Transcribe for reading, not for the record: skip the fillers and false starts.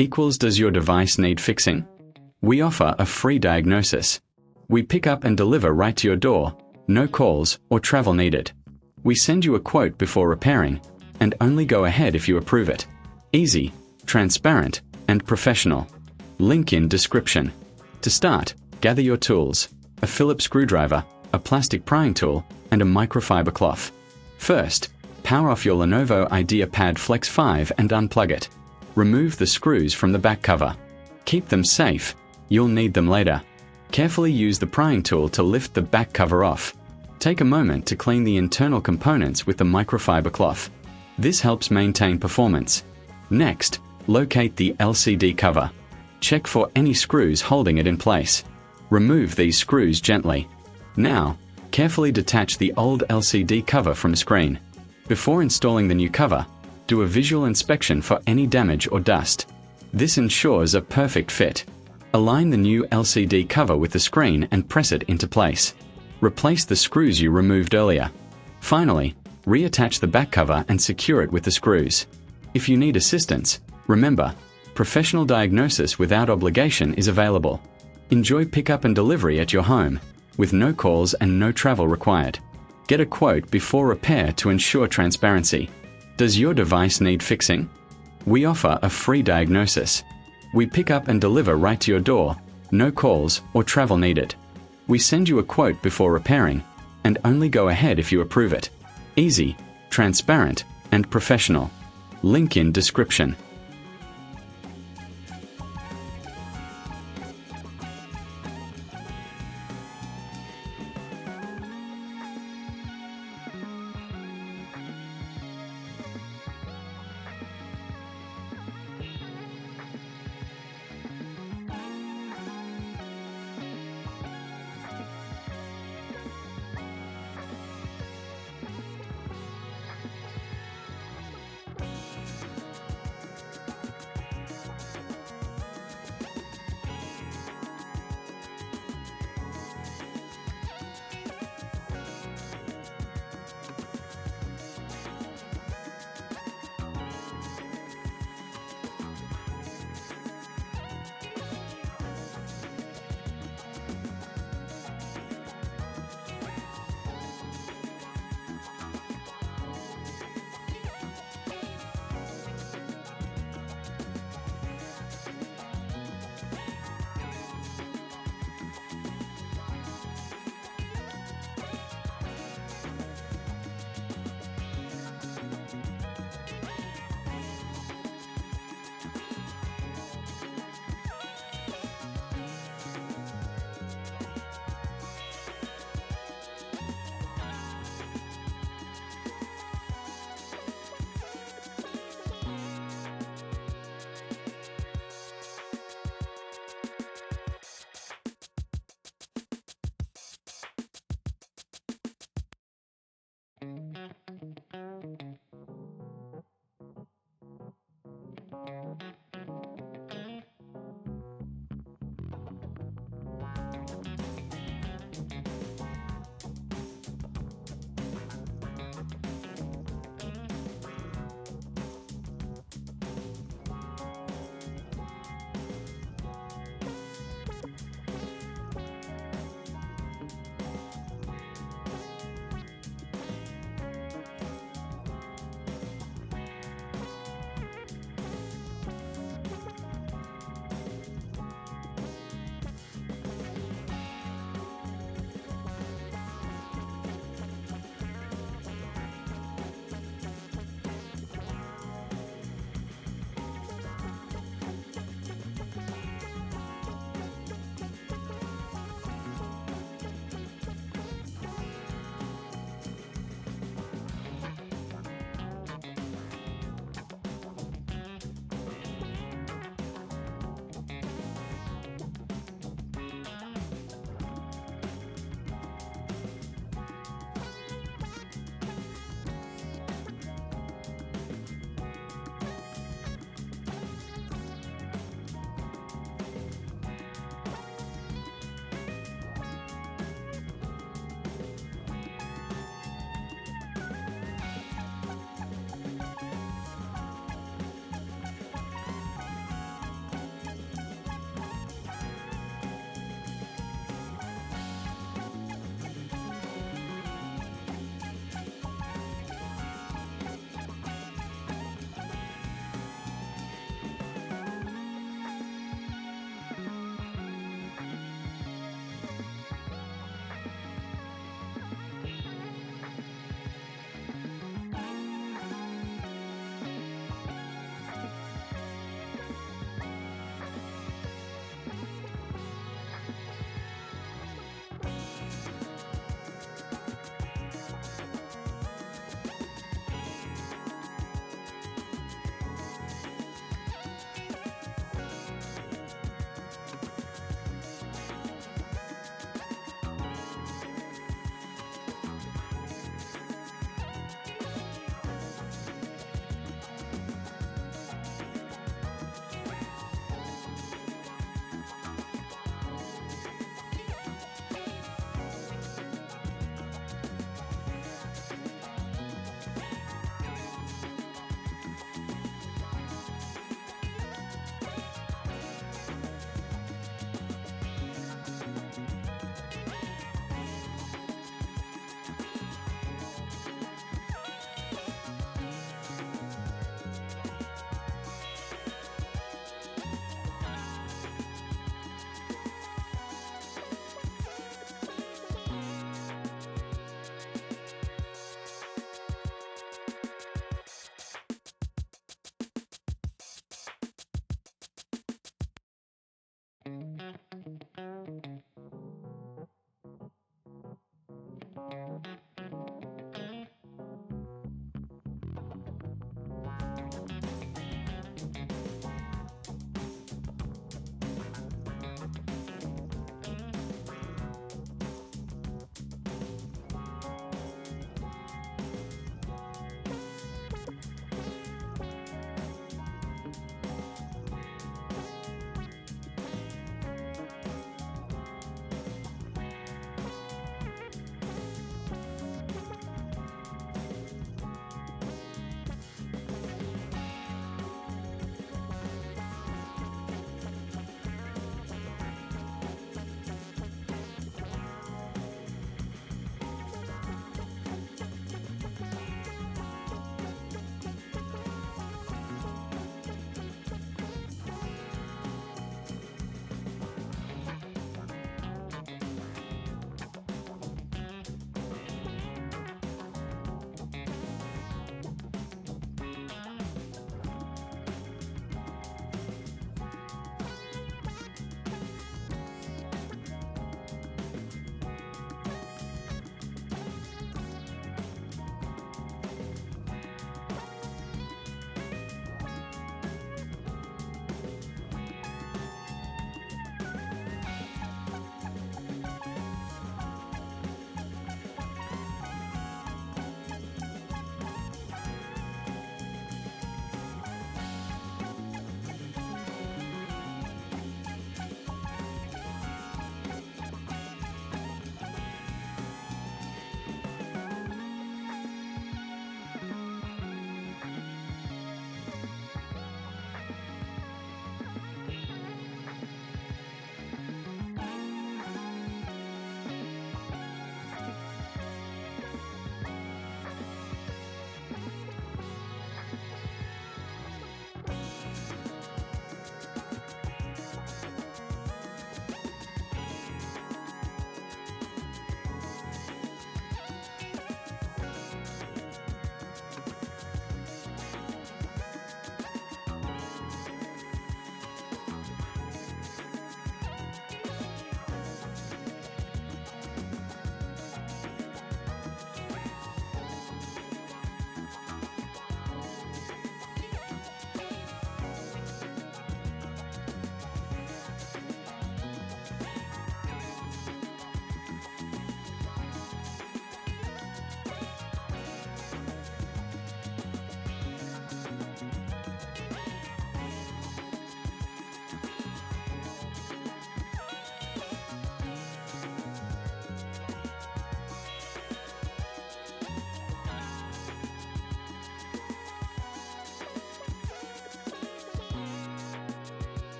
equals does your device need fixing? We offer a free diagnosis. We pick up and deliver right to your door, no calls or travel needed. We send you a quote before repairing, and only go ahead if you approve it. Easy, transparent, and professional. Link in description. To start, gather your tools: a Phillips screwdriver, a plastic prying tool, and a microfiber cloth. First, power off your Lenovo IdeaPad Flex 5 and unplug it. Remove the screws from the back cover. Keep them safe, you'll need them later. Carefully use the prying tool to lift the back cover off. Take a moment to clean the internal components with the microfiber cloth. This helps maintain performance. Next, locate the LCD cover. Check for any screws holding it in place. Remove these screws gently. Now, carefully detach the old LCD cover from the screen. Before installing the new cover, do a visual inspection for any damage or dust. This ensures a perfect fit. Align the new LCD cover with the screen and press it into place. Replace the screws you removed earlier. Finally, reattach the back cover and secure it with the screws. If you need assistance, remember, professional diagnosis without obligation is available. Enjoy pickup and delivery at your home, with no calls and no travel required. Get a quote before repair to ensure transparency. Does your device need fixing? We offer a free diagnosis. We pick up and deliver right to your door, no calls or travel needed. We send you a quote before repairing, and only go ahead if you approve it. Easy, transparent, and professional. Link in description.